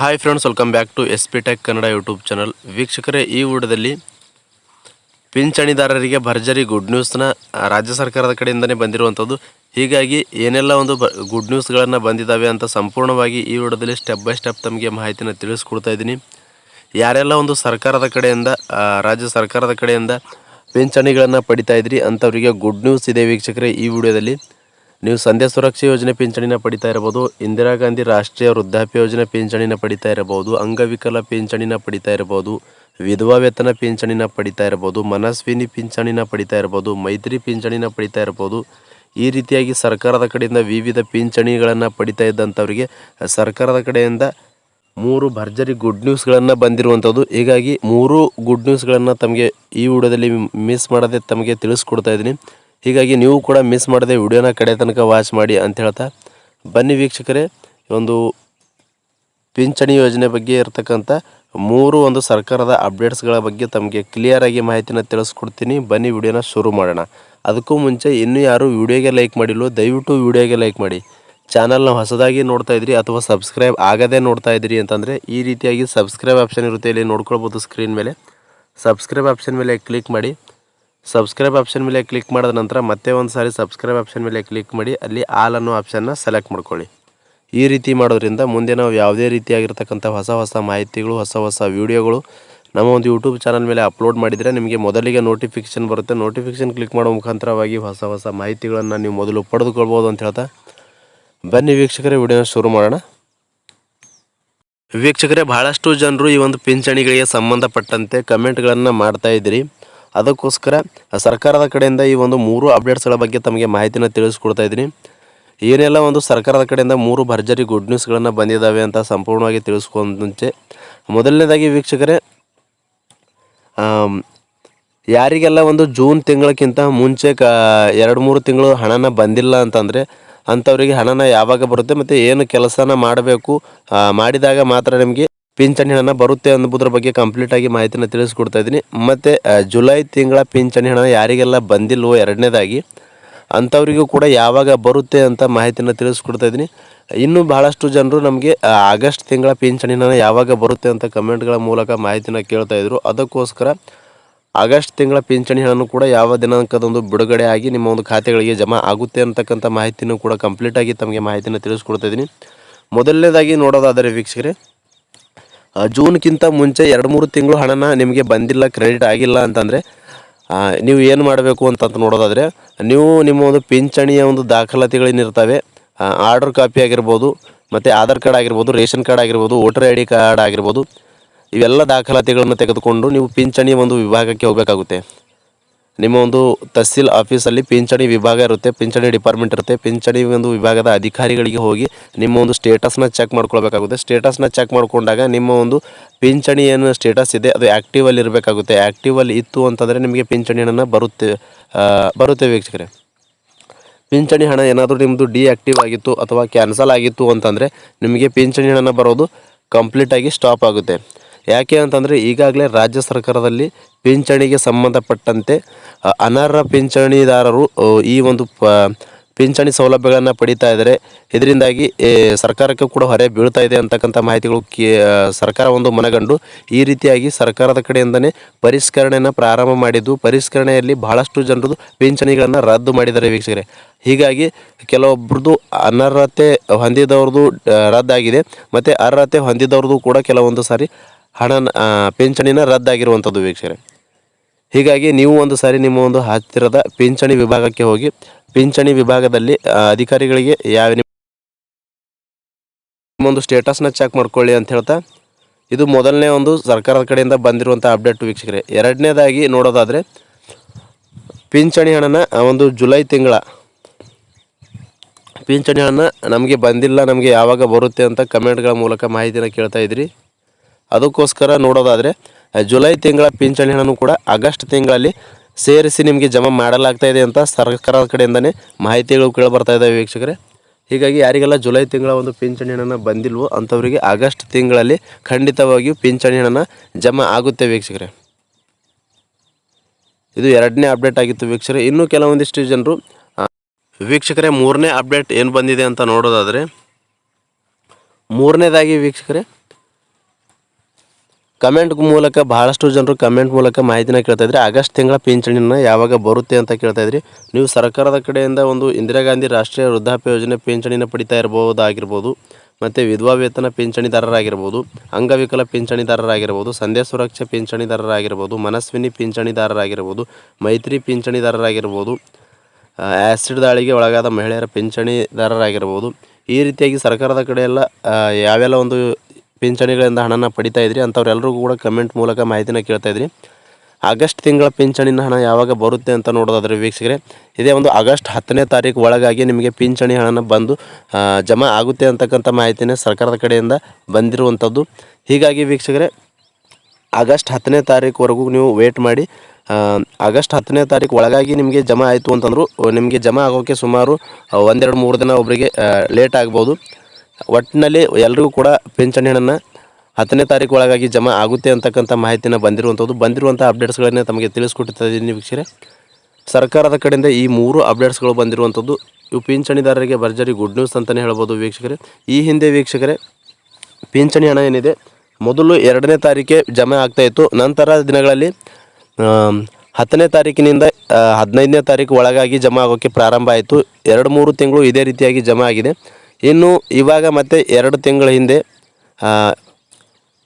Hi friends, welcome back to SP tech Kannada YouTube channel. ವೀಕ್ಷಕರೇ, ಈ ವಿಡಿಯೋದಲ್ಲಿ ಪಿಂಚಣಿದಾರರಿಗೆ ಭರ್ಜರಿ ಗುಡ್ ನ್ಯೂಸ್ನ ರಾಜ್ಯ ಸರ್ಕಾರದ ಕಡೆಯಿಂದನೇ ಬಂದಿರುವಂಥದ್ದು. ಹೀಗಾಗಿ ಏನೆಲ್ಲ ಒಂದು ಗುಡ್ ನ್ಯೂಸ್ಗಳನ್ನು ಬಂದಿದ್ದಾವೆ ಅಂತ ಸಂಪೂರ್ಣವಾಗಿ ಈ ವಿಡಿಯೋದಲ್ಲಿ ಸ್ಟೆಪ್ ಬೈ ಸ್ಟೆಪ್ ತಮಗೆ ಮಾಹಿತಿನ ತಿಳಿಸ್ಕೊಡ್ತಾ ಇದ್ದೀನಿ. ಯಾರೆಲ್ಲ ಒಂದು ಸರ್ಕಾರದ ಕಡೆಯಿಂದ ರಾಜ್ಯ ಸರ್ಕಾರದ ಕಡೆಯಿಂದ ಪಿಂಚಣಿಗಳನ್ನು ಪಡಿತಾ ಇದ್ರಿ ಅಂಥವರಿಗೆ ಗುಡ್ ನ್ಯೂಸ್ ಇದೆ ವೀಕ್ಷಕರೇ. ಈ ವಿಡಿಯೋದಲ್ಲಿ ನೀವು ಸಂಧ್ಯಾ ಸುರಕ್ಷಾ ಯೋಜನೆ ಪಿಂಚಣಿನ ಪಡಿತಾ ಇರಬಹುದು, ಇಂದಿರಾ ಗಾಂಧಿ ರಾಷ್ಟ್ರೀಯ ವೃದ್ಧಾಪ್ಯ ಯೋಜನೆ ಪಿಂಚಣಿನ ಪಡಿತಾ ಇರಬಹುದು, ಅಂಗವಿಕಲ ಪಿಂಚಣಿನ ಪಡಿತಾ ಇರಬಹುದು, ವಿಧವಾ ವೇತನ ಪಿಂಚಣಿನ ಪಡಿತಾ ಇರಬಹುದು, ಮನಸ್ವಿನಿ ಪಿಂಚಣಿನ ಪಡಿತಾ ಇರಬಹುದು, ಮೈತ್ರಿ ಪಿಂಚಣಿನ ಪಡಿತಾ ಇರಬಹುದು. ಈ ರೀತಿಯಾಗಿ ಸರ್ಕಾರದ ಕಡೆಯಿಂದ ವಿವಿಧ ಪಿಂಚಣಿಗಳನ್ನು ಪಡಿತಾ ಇದ್ದಂಥವರಿಗೆ ಸರ್ಕಾರದ ಕಡೆಯಿಂದ 3 ಭರ್ಜರಿ ಗುಡ್ ನ್ಯೂಸ್ಗಳನ್ನು ಬಂದಿರುವಂಥದ್ದು. ಹೀಗಾಗಿ 3 ಗುಡ್ ನ್ಯೂಸ್ಗಳನ್ನು ತಮಗೆ ಈ ವಿಡಿಯೋದಲ್ಲಿ ಮಿಸ್ ಮಾಡದೆ ತಮಗೆ ತಿಳಿಸ್ಕೊಡ್ತಾ ಇದ್ದೀನಿ. ಹೀಗಾಗಿ ನೀವು ಕೂಡ ಮಿಸ್ ಮಾಡದೆ ವಿಡಿಯೋನ ಕಡೆ ತನಕ ವಾಚ್ ಮಾಡಿ ಅಂತ ಹೇಳ್ತಾ ಬನ್ನಿ ವೀಕ್ಷಕರೇ, ಒಂದು ಪಿಂಚಣಿ ಯೋಜನೆ ಬಗ್ಗೆ ಇರತಕ್ಕಂಥ 3 ಒಂದು ಸರ್ಕಾರದ ಅಪ್ಡೇಟ್ಸ್ಗಳ ಬಗ್ಗೆ ತಮಗೆ ಕ್ಲಿಯರಾಗಿ ಮಾಹಿತಿನ ತಿಳಿಸ್ಕೊಡ್ತೀನಿ. ಬನ್ನಿ ವಿಡಿಯೋನ ಶುರು ಮಾಡೋಣ. ಅದಕ್ಕೂ ಮುಂಚೆ ಇನ್ನೂ ಯಾರು ವಿಡಿಯೋಗೆ ಲೈಕ್ ಮಾಡಿಲ್ಲೋ ದಯವಿಟ್ಟು ವಿಡಿಯೋಗೆ ಲೈಕ್ ಮಾಡಿ. ಚಾನಲ್ನ ಹೊಸದಾಗಿ ನೋಡ್ತಾ ಇದ್ರಿ ಅಥವಾ ಸಬ್ಸ್ಕ್ರೈಬ್ ಆಗದೆ ನೋಡ್ತಾ ಇದ್ರಿ ಅಂತಂದರೆ ಈ ರೀತಿಯಾಗಿ ಸಬ್ಸ್ಕ್ರೈಬ್ ಆಪ್ಷನ್ ಇರುತ್ತೆ, ಇಲ್ಲಿ ನೋಡ್ಕೊಳ್ಬೋದು ಸ್ಕ್ರೀನ್ ಮೇಲೆ. ಸಬ್ಸ್ಕ್ರೈಬ್ ಆಪ್ಷನ್ ಮೇಲೆ ಕ್ಲಿಕ್ ಮಾಡಿ. ಸಬ್ಸ್ಕ್ರೈಬ್ ಆಪ್ಷನ್ ಮೇಲೆ ಕ್ಲಿಕ್ ಮಾಡಿದ ನಂತರ ಮತ್ತೆ ಒಂದು ಸಾರಿ ಸಬ್ಸ್ಕ್ರೈಬ್ ಆಪ್ಷನ್ ಮೇಲೆ ಕ್ಲಿಕ್ ಮಾಡಿ ಅಲ್ಲಿ ಆಲ್ ಅನ್ನೋ ಆಪ್ಷನ್ನ ಸೆಲೆಕ್ಟ್ ಮಾಡ್ಕೊಳ್ಳಿ. ಈ ರೀತಿ ಮಾಡೋದ್ರಿಂದ ಮುಂದೆ ನಾವು ಯಾವುದೇ ರೀತಿಯಾಗಿರ್ತಕ್ಕಂಥ ಹೊಸ ಮಾಹಿತಿಗಳು, ಹೊಸ ವೀಡಿಯೋಗಳು ನಮ್ಮ ಒಂದು ಯೂಟ್ಯೂಬ್ ಚಾನಲ್ ಮೇಲೆ ಅಪ್ಲೋಡ್ ಮಾಡಿದರೆ ನಿಮಗೆ ಮೊದಲಿಗೆ ನೋಟಿಫಿಕೇಷನ್ ಬರುತ್ತೆ. ನೋಟಿಫಿಕೇಷನ್ ಕ್ಲಿಕ್ ಮಾಡೋ ಮುಖಾಂತರವಾಗಿ ಹೊಸ ಮಾಹಿತಿಗಳನ್ನು ನೀವು ಮೊದಲು ಪಡೆದುಕೊಳ್ಬೋದು ಅಂತ ಹೇಳ್ತಾ ಬನ್ನಿ ವೀಕ್ಷಕರೇ ವಿಡಿಯೋನ ಶುರು ಮಾಡೋಣ. ವೀಕ್ಷಕರೇ, ಬಹಳಷ್ಟು ಜನರು ಈ ಒಂದು ಪಿಂಚಣಿಗಳಿಗೆ ಸಂಬಂಧಪಟ್ಟಂತೆ ಕಮೆಂಟ್ಗಳನ್ನು ಮಾಡ್ತಾ ಇದ್ದೀರಿ. ಅದಕ್ಕೋಸ್ಕರ ಸರ್ಕಾರದ ಕಡೆಯಿಂದ ಈ ಒಂದು 3 ಅಪ್ಡೇಟ್ಸ್ಗಳ ಬಗ್ಗೆ ತಮಗೆ ಮಾಹಿತಿನ ತಿಳಿಸ್ಕೊಡ್ತಾ ಇದ್ದೀನಿ. ಏನೆಲ್ಲ ಒಂದು ಸರ್ಕಾರದ ಕಡೆಯಿಂದ 3 ಭರ್ಜರಿ ಗುಡ್ ನ್ಯೂಸ್ಗಳನ್ನು ಬಂದಿದ್ದಾವೆ ಅಂತ ಸಂಪೂರ್ಣವಾಗಿ ತಿಳಿಸ್ಕೊಂಡು ಮುಂಚೆ ಮೊದಲನೇದಾಗಿ ವೀಕ್ಷಕರೇ, ಯಾರಿಗೆಲ್ಲ ಒಂದು ಜೂನ್ ತಿಂಗಳಕ್ಕಿಂತ ಮುಂಚೆ 2-3 ತಿಂಗಳು ಹಣನ ಬಂದಿಲ್ಲ ಅಂತಂದರೆ ಅಂಥವರಿಗೆ ಹಣನ ಯಾವಾಗ ಬರುತ್ತೆ ಮತ್ತು ಏನು ಕೆಲಸನ ಮಾಡಬೇಕು, ಮಾಡಿದಾಗ ಮಾತ್ರ ನಿಮಗೆ ಪಿಂಚಣಿ ಹಣ ಬರುತ್ತೆ ಅನ್ನೋದ್ರ ಬಗ್ಗೆ ಕಂಪ್ಲೀಟಾಗಿ ಮಾಹಿತಿನ ತಿಳಿಸ್ಕೊಡ್ತಾ ಇದ್ದೀನಿ. ಮತ್ತು ಜುಲೈ ತಿಂಗಳ ಪಿಂಚಣಿ ಹಣ ಯಾರಿಗೆಲ್ಲ ಬಂದಿಲ್ವೋ ಎರಡನೇದಾಗಿ ಅಂಥವರಿಗೂ ಕೂಡ ಯಾವಾಗ ಬರುತ್ತೆ ಅಂತ ಮಾಹಿತಿನ ತಿಳಿಸ್ಕೊಡ್ತಾ ಇದ್ದೀನಿ. ಇನ್ನೂ ಬಹಳಷ್ಟು ಜನರು ನಮಗೆ ಆಗಸ್ಟ್ ತಿಂಗಳ ಪಿಂಚಣಿ ಹಣ ಯಾವಾಗ ಬರುತ್ತೆ ಅಂತ ಕಮೆಂಟ್ಗಳ ಮೂಲಕ ಮಾಹಿತಿನ ಕೇಳ್ತಾ ಇದ್ರು. ಅದಕ್ಕೋಸ್ಕರ ಆಗಸ್ಟ್ ತಿಂಗಳ ಪಿಂಚಣಿ ಹಣನೂ ಕೂಡ ಯಾವ ದಿನಾಂಕದಂದು ಬಿಡುಗಡೆ ಆಗಿ ನಿಮ್ಮ ಒಂದು ಖಾತೆಗಳಿಗೆ ಜಮಾ ಆಗುತ್ತೆ ಅಂತಕ್ಕಂಥ ಮಾಹಿತಿನೂ ಕೂಡ ಕಂಪ್ಲೀಟಾಗಿ ತಮಗೆ ಮಾಹಿತಿನ ತಿಳಿಸ್ಕೊಡ್ತಾ ಇದ್ದೀನಿ. ಮೊದಲನೇದಾಗಿ ನೋಡೋದಾದರೆ ವೀಕ್ಷಕರೇ, ಜೂನ್ಗಿಂತ ಮುಂಚೆ 2-3 ತಿಂಗಳು ಹಣನ ನಿಮಗೆ ಬಂದಿಲ್ಲ, ಕ್ರೆಡಿಟ್ ಆಗಿಲ್ಲ ಅಂತಂದರೆ ನೀವು ಏನು ಮಾಡಬೇಕು ಅಂತ ನೋಡೋದಾದರೆ, ನೀವು ನಿಮ್ಮ ಒಂದು ಪಿಂಚಣಿಯ ಒಂದು ದಾಖಲಾತಿಗಳೇನಿರ್ತವೆ, ಆರ್ಡರ್ ಕಾಪಿ ಆಗಿರ್ಬೋದು, ಮತ್ತು ಆಧಾರ್ ಕಾರ್ಡ್ ಆಗಿರ್ಬೋದು, ರೇಷನ್ ಕಾರ್ಡ್ ಆಗಿರ್ಬೋದು, ವೋಟರ್ ID ಕಾರ್ಡ್ ಆಗಿರ್ಬೋದು, ಇವೆಲ್ಲ ದಾಖಲಾತಿಗಳನ್ನು ತೆಗೆದುಕೊಂಡು ನೀವು ಪಿಂಚಣಿ ಒಂದು ವಿಭಾಗಕ್ಕೆ ಹೋಗಬೇಕಾಗುತ್ತೆ. ನಿಮ್ಮ ಒಂದು ತಹಸೀಲ್ ಆಫೀಸಲ್ಲಿ ಪಿಂಚಣಿ ವಿಭಾಗ ಇರುತ್ತೆ, ಪಿಂಚಣಿ ಡಿಪಾರ್ಟ್ಮೆಂಟ್ ಇರುತ್ತೆ. ಪಿಂಚಣಿ ಒಂದು ವಿಭಾಗದ ಅಧಿಕಾರಿಗಳಿಗೆ ಹೋಗಿ ನಿಮ್ಮ ಒಂದು ಸ್ಟೇಟಸ್ನ ಚೆಕ್ ಮಾಡ್ಕೊಳ್ಬೇಕಾಗುತ್ತೆ. ಸ್ಟೇಟಸ್ನ ಚೆಕ್ ಮಾಡಿಕೊಂಡಾಗ ನಿಮ್ಮ ಒಂದು ಪಿಂಚಣಿ ಏನು ಸ್ಟೇಟಸ್ ಇದೆ ಅದು ಆ್ಯಕ್ಟಿವಲ್ಲಿ ಇರಬೇಕಾಗುತ್ತೆ. ಆ್ಯಕ್ಟಿವಲ್ಲಿ ಇತ್ತು ಅಂತಂದರೆ ನಿಮಗೆ ಪಿಂಚಣಿ ಹಣ ಬರುತ್ತೆ ವೀಕ್ಷಕರೇ. ಪಿಂಚಣಿ ಹಣ ಏನಾದರೂ ನಿಮ್ಮದು ಡಿಆಕ್ಟಿವ್ ಆಗಿತ್ತು ಅಥವಾ ಕ್ಯಾನ್ಸಲ್ ಆಗಿತ್ತು ಅಂತಂದರೆ ನಿಮಗೆ ಪಿಂಚಣಿ ಹಣ ಬರೋದು ಕಂಪ್ಲೀಟಾಗಿ ಸ್ಟಾಪ್ ಆಗುತ್ತೆ. ಯಾಕೆ ಅಂತಂದರೆ ಈಗಾಗಲೇ ರಾಜ್ಯ ಸರ್ಕಾರದಲ್ಲಿ ಪಿಂಚಣಿಗೆ ಸಂಬಂಧಪಟ್ಟಂತೆ ಅನರ್ಹ ಪಿಂಚಣಿದಾರರು ಈ ಒಂದು ಪಿಂಚಣಿ ಸೌಲಭ್ಯಗಳನ್ನು ಪಡಿತಾ ಇದ್ದಾರೆ. ಇದರಿಂದಾಗಿ ಸರ್ಕಾರಕ್ಕೆ ಕೂಡ ಹೊರೆ ಬೀಳ್ತಾ ಇದೆ ಅಂತಕ್ಕಂಥ ಮಾಹಿತಿಗಳು ಸರ್ಕಾರ ಒಂದು ಮನಗಂಡು ಈ ರೀತಿಯಾಗಿ ಸರ್ಕಾರದ ಕಡೆಯಿಂದನೇ ಪರಿಷ್ಕರಣೆಯನ್ನು ಪ್ರಾರಂಭ ಮಾಡಿದ್ದು. ಪರಿಷ್ಕರಣೆಯಲ್ಲಿ ಬಹಳಷ್ಟು ಜನರದು ಪಿಂಚಣಿಗಳನ್ನು ರದ್ದು ಮಾಡಿದ್ದಾರೆ ವೀಕ್ಷಕರೇ. ಹೀಗಾಗಿ ಕೆಲವೊಬ್ಬರದು ಅನರ್ಹತೆ ಹೊಂದಿದವ್ರದ್ದು ರದ್ದಾಗಿದೆ ಮತ್ತು ಅರ್ಹತೆ ಹೊಂದಿದವ್ರದ್ದು ಕೂಡ ಕೆಲವೊಂದು ಸಾರಿ ಪಿಂಚಣಿನ ರದ್ದಾಗಿರುವಂಥದ್ದು ವೀಕ್ಷಕರೇ. ಹೀಗಾಗಿ ನೀವು ಒಂದು ಸಾರಿ ನಿಮ್ಮ ಒಂದು ಹತ್ತಿರದ ಪಿಂಚಣಿ ವಿಭಾಗಕ್ಕೆ ಹೋಗಿ ಪಿಂಚಣಿ ವಿಭಾಗದಲ್ಲಿ ಅಧಿಕಾರಿಗಳಿಗೆ ನಿಮ್ಮೊಂದು ಸ್ಟೇಟಸ್ನ ಚೆಕ್ ಮಾಡ್ಕೊಳ್ಳಿ ಅಂತ ಹೇಳ್ತಾ ಇದು ಮೊದಲನೇ ಒಂದು ಸರ್ಕಾರದ ಕಡೆಯಿಂದ ಬಂದಿರುವಂಥ ಅಪ್ಡೇಟ್ ವೀಕ್ಷಕರೇ. ಎರಡನೇದಾಗಿ ನೋಡೋದಾದರೆ, ಪಿಂಚಣಿ ಹಣನ ಒಂದು ಜುಲೈ ತಿಂಗಳ ಪಿಂಚಣಿ ಹಣ ನಮಗೆ ಬಂದಿಲ್ಲ, ನಮಗೆ ಯಾವಾಗ ಬರುತ್ತೆ ಅಂತ ಕಮೆಂಟ್ಗಳ ಮೂಲಕ ಮಾಹಿತಿನ ಕೇಳ್ತಾ ಇದ್ರಿ. ಅದಕ್ಕೋಸ್ಕರ ನೋಡೋದಾದರೆ ಜುಲೈ ತಿಂಗಳ ಪಿಂಚಣಿ ಹಣನೂ ಕೂಡ ಆಗಸ್ಟ್ ತಿಂಗಳಲ್ಲಿ ಸೇರಿಸಿ ನಿಮಗೆ ಜಮಾ ಮಾಡಲಾಗ್ತಾ ಇದೆ ಅಂತ ಸರ್ಕಾರದ ಕಡೆಯಿಂದನೇ ಮಾಹಿತಿಗಳು ಕೇಳಿಬರ್ತಾ ಇದ್ದಾವೆ ವೀಕ್ಷಕರೇ. ಹೀಗಾಗಿ ಯಾರಿಗೆಲ್ಲ ಜುಲೈ ತಿಂಗಳ ಒಂದು ಪಿಂಚಣಿ ಹಣನ ಬಂದಿಲ್ವೋ ಅಂಥವರಿಗೆ ಆಗಸ್ಟ್ ತಿಂಗಳಲ್ಲಿ ಖಂಡಿತವಾಗಿಯೂ ಪಿಂಚಣಿ ಹಣನ ಜಮಾ ಆಗುತ್ತೆ ವೀಕ್ಷಕರೇ. ಇದು ಎರಡನೇ ಅಪ್ಡೇಟ್ ಆಗಿತ್ತು ವೀಕ್ಷಕರೇ. ಇನ್ನೂ ಕೆಲವೊಂದಿಷ್ಟು ಜನರು ವೀಕ್ಷಕರೇ, 3ನೇ ಅಪ್ಡೇಟ್ ಏನು ಬಂದಿದೆ ಅಂತ ನೋಡೋದಾದರೆ, 3ನೇದಾಗಿ ವೀಕ್ಷಕರೇ, ಕಮೆಂಟ್ ಮೂಲಕ ಬಹಳಷ್ಟು ಜನರು ಕಮೆಂಟ್ ಮೂಲಕ ಮಾಹಿತಿನ ಕೇಳ್ತಾ ಇದ್ರಿ. ಆಗಸ್ಟ್ ತಿಂಗಳ ಪಿಂಚಣಿನ ಯಾವಾಗ ಬರುತ್ತೆ ಅಂತ ಕೇಳ್ತಾ ಇದ್ರಿ. ನೀವು ಸರ್ಕಾರದ ಕಡೆಯಿಂದ ಒಂದು ಇಂದಿರಾ ಗಾಂಧಿ ರಾಷ್ಟ್ರೀಯ ವೃದ್ಧಾಪ್ಯ ಯೋಜನೆ ಪಿಂಚಣಿನ ಪಡಿತಾ ಇರಬಹುದಾಗಿರ್ಬೋದು, ಮತ್ತು ವಿಧವಾ ವೇತನ ಪಿಂಚಣಿದಾರರಾಗಿರ್ಬೋದು, ಅಂಗವಿಕಲ ಪಿಂಚಣಿದಾರರಾಗಿರ್ಬೋದು, ಸಂಧ್ಯಾ ಸುರಕ್ಷಾ ಪಿಂಚಣಿದಾರರಾಗಿರ್ಬೋದು, ಮನಸ್ವಿನಿ ಪಿಂಚಣಿದಾರರಾಗಿರ್ಬೋದು, ಮೈತ್ರಿ ಪಿಂಚಣಿದಾರರಾಗಿರ್ಬೋದು, ಆ್ಯಸಿಡ್ ದಾಳಿಗೆ ಒಳಗಾದ ಮಹಿಳೆಯರ ಪಿಂಚಣಿದಾರರಾಗಿರ್ಬೋದು. ಈ ರೀತಿಯಾಗಿ ಸರ್ಕಾರದ ಕಡೆ ಎಲ್ಲ ಯಾವೆಲ್ಲ ಒಂದು ಪಿಂಚಣಿಗಳಿಂದ ಹಣನ ಪಡಿತಾ ಇದ್ರಿ ಅಂಥವ್ರೆಲ್ಲರಿಗೂ ಕೂಡ ಕಮೆಂಟ್ ಮೂಲಕ ಮಾಹಿತಿನ ಕೇಳ್ತಾ ಇದ್ರಿ. ಆಗಸ್ಟ್ ತಿಂಗಳ ಪಿಂಚಣಿನ ಹಣ ಯಾವಾಗ ಬರುತ್ತೆ ಅಂತ ನೋಡೋದಾದ್ರೆ ವೀಕ್ಷಕರೇ, ಇದೇ ಒಂದು ಆಗಸ್ಟ್ 10ನೇ ತಾರೀಕು ಒಳಗಾಗಿ ನಿಮಗೆ ಪಿಂಚಣಿ ಹಣನ ಬಂದು ಜಮಾ ಆಗುತ್ತೆ ಅಂತಕ್ಕಂಥ ಮಾಹಿತಿನೇ ಸರ್ಕಾರದ ಕಡೆಯಿಂದ ಬಂದಿರುವಂಥದ್ದು. ಹೀಗಾಗಿ ವೀಕ್ಷಕರೇ, ಆಗಸ್ಟ್ 10ನೇ ತಾರೀಕುವರೆಗೂ ನೀವು ವೇಟ್ ಮಾಡಿ. ಆಗಸ್ಟ್ 10ನೇ ತಾರೀಕು ಒಳಗಾಗಿ ನಿಮಗೆ ಜಮಾ ಆಯಿತು ಅಂತಂದರೂ ನಿಮಗೆ ಜಮಾ ಆಗೋಕ್ಕೆ ಸುಮಾರು 1-2-3 ದಿನ ಒಬ್ಬರಿಗೆ ಲೇಟ್ ಆಗ್ಬೋದು. ಒಟ್ಟಿನಲ್ಲಿ ಎಲ್ರಿಗೂ ಕೂಡ ಪಿಂಚಣಿ ಹಣನ 10ನೇ ತಾರೀಕು ಒಳಗಾಗಿ ಜಮಾ ಆಗುತ್ತೆ ಅಂತಕ್ಕಂಥ ಮಾಹಿತಿನ ಬಂದಿರುವಂಥ ಅಪ್ಡೇಟ್ಸ್ಗಳನ್ನೇ ತಮಗೆ ತಿಳಿಸ್ಕೊಡ್ತಾ ಇದ್ದೀನಿ ವೀಕ್ಷಕರೇ. ಸರ್ಕಾರದ ಕಡೆಯಿಂದ ಈ 3 ಅಪ್ಡೇಟ್ಸ್ಗಳು ಬಂದಿರುವಂಥದ್ದು. ಇವು ಪಿಂಚಣಿದಾರರಿಗೆ ಭರ್ಜರಿ ಗುಡ್ ನ್ಯೂಸ್ ಅಂತಲೇ ಹೇಳ್ಬೋದು ವೀಕ್ಷಕರೇ. ಈ ಹಿಂದೆ ವೀಕ್ಷಕರೇ, ಪಿಂಚಣಿ ಹಣ ಏನಿದೆ ಮೊದಲು 2ನೇ ತಾರೀಕೆ ಜಮಾ ಆಗ್ತಾಯಿತ್ತು. ನಂತರ ದಿನಗಳಲ್ಲಿ 10ನೇ ತಾರೀಕಿನಿಂದ 15ನೇ ತಾರೀಕು ಒಳಗಾಗಿ ಜಮಾ ಆಗೋಕ್ಕೆ ಪ್ರಾರಂಭ ಆಯಿತು. 2-3 ತಿಂಗಳು ಇದೇ ರೀತಿಯಾಗಿ ಜಮಾ ಆಗಿದೆ. ಇನ್ನು ಇವಾಗ ಮತ್ತೆ 2 ತಿಂಗಳ ಹಿಂದೆ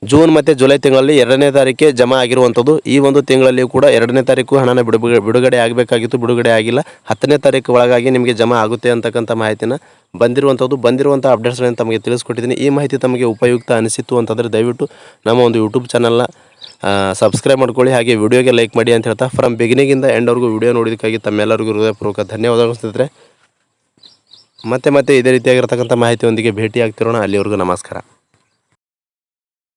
ಜೂನ್ ಮತ್ತು ಜುಲೈ ತಿಂಗಳಲ್ಲಿ 2ನೇ ತಾರೀಕೆ ಜಮಾ ಆಗಿರುವಂಥದ್ದು. ಈ ಒಂದು ತಿಂಗಳಲ್ಲಿ ಕೂಡ 2ನೇ ತಾರೀಕು ಹಣನ ಬಿಡುಗಡೆ ಆಗಬೇಕಾಗಿತ್ತು, ಬಿಡುಗಡೆ ಆಗಿಲ್ಲ. 10ನೇ ತಾರೀಕು ಒಳಗಾಗಿ ನಿಮಗೆ ಜಮಾ ಆಗುತ್ತೆ ಅಂತಕ್ಕಂಥ ಮಾಹಿತಿನ ಬಂದಿರುವಂಥ ಅಪ್ಡೇಟ್ಸ್ಗಳನ್ನು ತಮಗೆ ತಿಳಿಸ್ಕೊಟ್ಟಿದ್ದೀನಿ. ಈ ಮಾಹಿತಿ ತಮಗೆ ಉಪಯುಕ್ತ ಅನಿಸಿತ್ತು ಅಂತಂದರೆ ದಯವಿಟ್ಟು ನಮ್ಮ ಒಂದು ಯೂಟ್ಯೂಬ್ ಚಾನಲ್ನ ಸಬ್ಸ್ಕ್ರೈಬ್ ಮಾಡ್ಕೊಳ್ಳಿ, ಹಾಗೆ ವಿಡಿಯೋಗೆ ಲೈಕ್ ಮಾಡಿ ಅಂತ ಹೇಳ್ತಾ ಫ್ರಮ್ ಬಿಗಿನಿಂಗಿಂದ ಎಂಡ್ವರೆಗೂ ವಿಡಿಯೋ ನೋಡೋದಕ್ಕಾಗಿ ತಮ್ಮೆಲ್ಲರಿಗೂ ಹೃದಯಪೂರ್ವಕ ಧನ್ಯವಾದಗಳು ಸ್ನೇಹಿತರೆ. ಮತ್ತೆ ಇದೇ ರೀತಿಯಾಗಿರ್ತಕ್ಕಂಥ ಮಾಹಿತಿಯೊಂದಿಗೆ ಭೇಟಿ ಆಗ್ತಿರೋಣ. ಅಲ್ಲಿವರೆಗೂ ನಮಸ್ಕಾರ.